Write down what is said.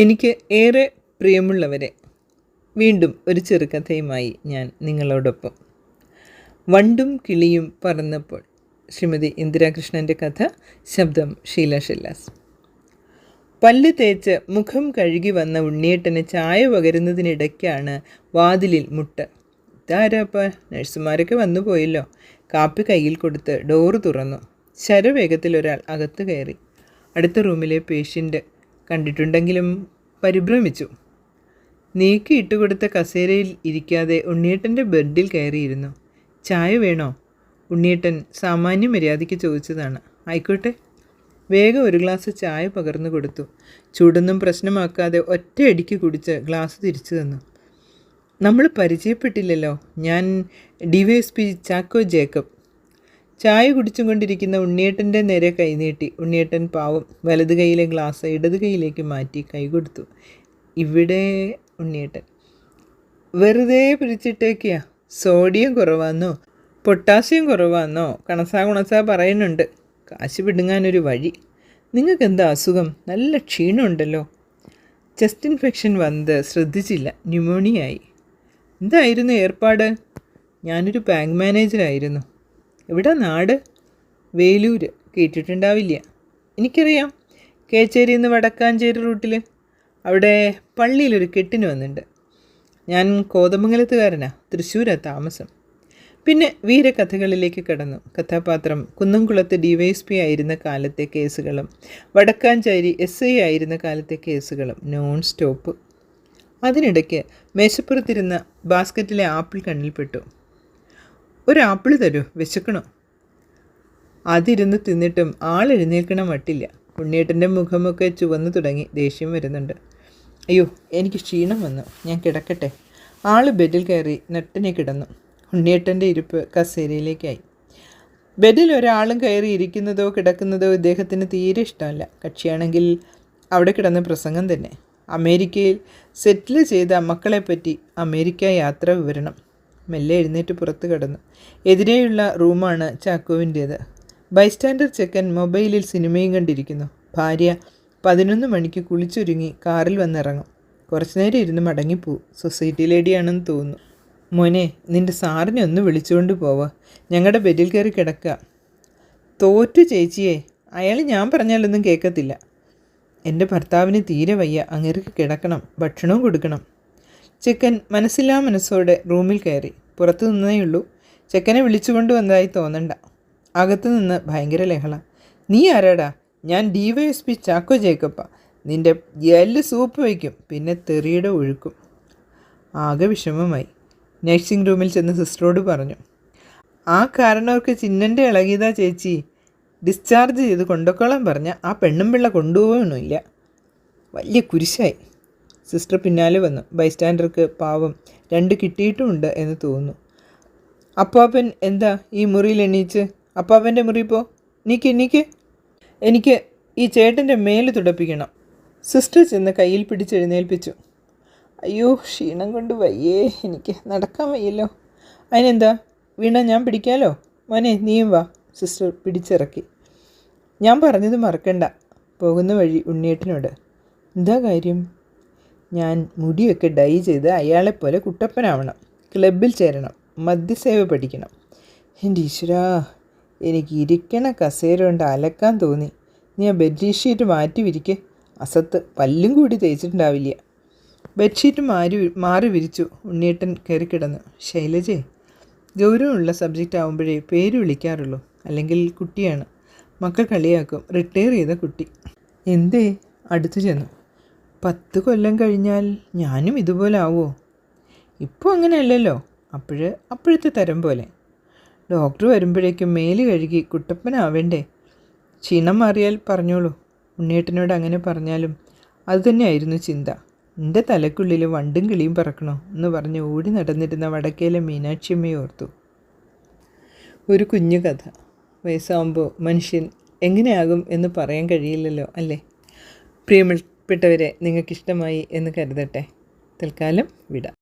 എനിക്ക് ഏറെ പ്രിയമുള്ളവരെ, വീണ്ടും ഒരു ചെറുകഥയുമായി ഞാൻ നിങ്ങളോടൊപ്പം. വണ്ടും കിളിയും പറന്നപ്പോൾ, ശ്രീമതി ഇന്ദിരാകൃഷ്ണൻ്റെ കഥ. ശബ്ദം ഷീല ഷെല്ലാസ്. പല്ല് തേച്ച് മുഖം കഴുകി വന്ന ഉണ്ണിയേട്ടന് ചായ പകരുന്നതിനിടയ്ക്കാണ് വാതിലിൽ മുട്ട്. ഇതാരാപ്പ? നഴ്സുമാരൊക്കെ വന്നു പോയല്ലോ. കാപ്പി കയ്യിൽ കൊടുത്ത് ഡോറ് തുറന്നു. ശരവേഗത്തിൽ ഒരാൾ അകത്ത് കയറി. അടുത്ത റൂമിലെ പേഷ്യൻ്റ് കണ്ടിട്ടുണ്ടെങ്കിലും പരിഭ്രമിച്ചു. നീക്കി ഇട്ടുകൊടുത്ത കസേരയിൽ ഇരിക്കാതെ ഉണ്ണിയേട്ടൻ്റെ ബെഡിൽ കയറിയിരുന്നു. ചായ വേണോ? ഉണ്ണിയേട്ടൻ സാമാന്യ മര്യാദയ്ക്ക് ചോദിച്ചതാണ്. ആയിക്കോട്ടെ. വേഗം ഒരു ഗ്ലാസ് ചായ പകർന്നു കൊടുത്തു. ചൂടൊന്നും പ്രശ്നമാക്കാതെ ഒറ്റയടിക്ക് കുടിച്ച് ഗ്ലാസ് തിരിച്ചു തന്നു. നമ്മൾ പരിചയപ്പെട്ടില്ലല്ലോ. ഞാൻ DYSP ചാക്കോ ജേക്കബ്. ചായ കുടിച്ചും കൊണ്ടിരിക്കുന്ന ഉണ്ണിയേട്ടൻ്റെ നേരെ കൈനീട്ടി. ഉണ്ണിയേട്ടൻ പാവം വലത് കൈയിലെ ഗ്ലാസ് ഇടത് കൈയിലേക്ക് മാറ്റി കൈ കൊടുത്തു. ഇവിടെ ഉണ്ണിയേട്ടൻ വെറുതെ പിടിച്ചിട്ടേക്കിയാ. സോഡിയം കുറവാന്നോ പൊട്ടാസ്യം കുറവാന്നോ കണസാ പറയുന്നുണ്ട്. കാശ് പിടുങ്ങാനൊരു വഴി. നിങ്ങൾക്ക് എന്താ അസുഖം? നല്ല ക്ഷീണമുണ്ടല്ലോ. ചെസ്റ്റ് ഇൻഫെക്ഷൻ വന്നത് ശ്രദ്ധിച്ചില്ല. ന്യൂമോണിയായി. എന്തായിരുന്നു ഏർപ്പാട്? ഞാനൊരു ബാങ്ക് മാനേജറായിരുന്നു. എവിടെ നാട്? വേലൂർ. കേട്ടിട്ടുണ്ടാവില്ല. എനിക്കറിയാം. കേച്ചേരിയിൽ നിന്ന് വടക്കാഞ്ചേരി റൂട്ടിൽ. അവിടെ പള്ളിയിലൊരു കെട്ടിന് വന്നിട്ടുണ്ട്. ഞാൻ കോതമംഗലത്തുകാരനാ. തൃശ്ശൂരാണ് താമസം. പിന്നെ വീരകഥകളിലേക്ക് കടന്നു. കഥാപാത്രം കുന്നംകുളത്ത് DYSP ആയിരുന്ന കാലത്തെ കേസുകളും വടക്കാഞ്ചേരി SI ആയിരുന്ന കാലത്തെ കേസുകളും നോൺ സ്റ്റോപ്പ്. അതിനിടയ്ക്ക് മേശപ്പുറത്തിരുന്ന ബാസ്ക്കറ്റിലെ ആപ്പിൾ കണ്ണിൽപ്പെട്ടു. ഒരാപ്പിൾ തരൂ, വിശക്കണോ? അതിരുന്ന് തിന്നിട്ടും ആളെഴുന്നേൽക്കണ മട്ടില്ല. ഉണ്ണിയേട്ടൻ്റെ മുഖമൊക്കെ ചുവന്നു തുടങ്ങി. ദേഷ്യം വരുന്നുണ്ട്. അയ്യോ, എനിക്ക് ക്ഷീണം വന്നു, ഞാൻ കിടക്കട്ടെ. ആൾ ബെഡിൽ കയറി നെട്ടനെ കിടന്നു. ഉണ്ണിയേട്ടൻ്റെ ഇരിപ്പ് കസേരയിലേക്കായി. ബെഡിൽ ഒരാളും കയറി ഇരിക്കുന്നതോ കിടക്കുന്നതോ ഇദ്ദേഹത്തിന് തീരെ ഇഷ്ടമല്ല. കക്ഷിയാണെങ്കിൽ അവിടെ കിടന്ന പ്രസംഗം തന്നെ. അമേരിക്കയിൽ സെറ്റിൽ ചെയ്ത മക്കളെപ്പറ്റി അമേരിക്ക യാത്ര വിവരണം. മെല്ലെ എഴുന്നേറ്റ് പുറത്ത് കടന്നു. എതിരെയുള്ള റൂമാണ് ചാക്കോവിൻ്റേത്. ബൈസ്റ്റാൻഡർ ചെക്കൻ മൊബൈലിൽ സിനിമയും കണ്ടിരിക്കുന്നു. ഭാര്യ 11 മണിക്ക് കുളിച്ചൊരുങ്ങി കാറിൽ വന്നിറങ്ങും. കുറച്ചു നേരം ഇരുന്ന് മടങ്ങിപ്പോവും. സൊസൈറ്റി ലേഡിയാണെന്ന് തോന്നുന്നു. മോനെ, നിൻ്റെ സാറിനെ ഒന്ന് വിളിച്ചുകൊണ്ട് പോവുക. ഞങ്ങളുടെ ബെഡിൽ കയറി കിടക്കുക. തോറ്റു ചേച്ചിയെ. അയാൾ ഞാൻ പറഞ്ഞാലൊന്നും കേൾക്കത്തില്ല. എൻ്റെ ഭർത്താവിന് തീരെ വയ്യ. അങ്ങേർക്ക് കിടക്കണം, ഭക്ഷണവും കൊടുക്കണം. ചെക്കൻ മനസ്സില്ലാ മനസ്സോടെ റൂമിൽ കയറി. പുറത്തു നിന്നേയുള്ളൂ. ചെക്കനെ വിളിച്ചുകൊണ്ട് വന്നതായി തോന്നണ്ട. അകത്തു നിന്ന് ഭയങ്കര ലഹള. നീ ആരാടാ? ഞാൻ DYSP ചാക്കോ ജേക്കപ്പ. നിൻ്റെ എല്ല് സൂപ്പ് വയ്ക്കും, പിന്നെ തെറിയുടെ ഒഴുക്കും. ആകെ വിഷമമായി. നഴ്സിംഗ് റൂമിൽ ചെന്ന് സിസ്റ്ററോട് പറഞ്ഞു. ആ കാരണവർക്ക് ചിന്നൻ്റെ ഇളകിയതാ ചേച്ചി. ഡിസ്ചാർജ് ചെയ്ത് കൊണ്ടൊക്കോളാൻ പറഞ്ഞ ആ പെണ്ണും പിള്ള കൊണ്ടുപോകണമില്ല. വലിയ കുരിശായി. സിസ്റ്റർ പിന്നാലെ വന്നു. ബൈസ്റ്റാൻഡർക്ക് പാവം 2 കിട്ടിയിട്ടുമുണ്ട് എന്ന് തോന്നുന്നു. അപ്പാപ്പൻ എന്താ ഈ മുറിയിൽ എണീച്ച്? അപ്പാപ്പൻ്റെ മുറി പോ. നീക്ക്. എനിക്ക് ഈ ചേട്ടൻ്റെ മേല് തുടപ്പിക്കണം. സിസ്റ്റർ ചെന്ന് കയ്യിൽ പിടിച്ചെഴുന്നേൽപ്പിച്ചു. അയ്യോ, ക്ഷീണം കൊണ്ട് വയ്യേ, എനിക്ക് നടക്കാൻ വയ്യല്ലോ. അതിനെന്താ, വീണ ഞാൻ പിടിക്കാലോ. മോനെ, നീയും വാ. സിസ്റ്റർ പിടിച്ചിറക്കി. ഞാൻ പറഞ്ഞത് മറക്കണ്ട. പോകുന്ന വഴി ഉണ്ണിയേട്ടനോട്. എന്താ കാര്യം? ഞാൻ മുടിയൊക്കെ ഡൈ ചെയ്ത് അയാളെപ്പോലെ കുട്ടപ്പനാവണം. ക്ലബിൽ ചേരണം. മദ്യസേവ പഠിക്കണം. എൻ്റെ ഈശ്വരാ, എനിക്ക് ഇരിക്കണ കസേര കൊണ്ട് അലക്കാൻ തോന്നി. നീ ആ ബെഡ്ഷീറ്റ് മാറ്റി വിരിക്ക്. അസത്ത് പല്ലും കൂടി തേച്ചിട്ടുണ്ടാവില്ല. ബെഡ്ഷീറ്റ് മാറി വിരിച്ചു. ഉണ്ണിയേട്ടൻ കയറി കിടന്നു. ശൈലജേ. ഗൗരവമുള്ള സബ്ജക്റ്റ് ആകുമ്പോഴേ പേര് വിളിക്കാറുള്ളൂ. അല്ലെങ്കിൽ കുട്ടിയാണ്. മക്കൾ കളിയാക്കും. റിട്ടയർ ചെയ്ത കുട്ടി. എന്തേ? അടുത്തു ചെന്നു. 10 കൊല്ലം കഴിഞ്ഞാൽ ഞാനും ഇതുപോലെ ആവുമോ? ഇപ്പോൾ അങ്ങനെയല്ലല്ലോ. അപ്പോഴത്തെ തരം പോലെ. ഡോക്ടർ വരുമ്പോഴേക്കും മേല് കഴുകി കുട്ടപ്പനാവേണ്ടേ? ക്ഷീണം മാറിയാൽ പറഞ്ഞോളൂ. ഉണ്ണിയേട്ടനോട് അങ്ങനെ പറഞ്ഞാലും അതുതന്നെയായിരുന്നു ചിന്ത. എൻ്റെ തലക്കുള്ളിൽ വണ്ടും കിളിയും പറക്കണോ എന്ന് പറഞ്ഞ് ഓടി നടന്നിരുന്ന വടക്കേലെ മീനാക്ഷിയമ്മയെ ഓർത്തു. ഒരു കുഞ്ഞു കഥ. വയസ്സാകുമ്പോൾ മനുഷ്യൻ എങ്ങനെയാകും എന്ന് പറയാൻ കഴിയില്ലല്ലോ, അല്ലേ? പ്രിയപ്പെട്ടവരെ, നിങ്ങൾക്കിഷ്ടമായി എന്ന് കരുതട്ടെ. തൽക്കാലം വിടാം.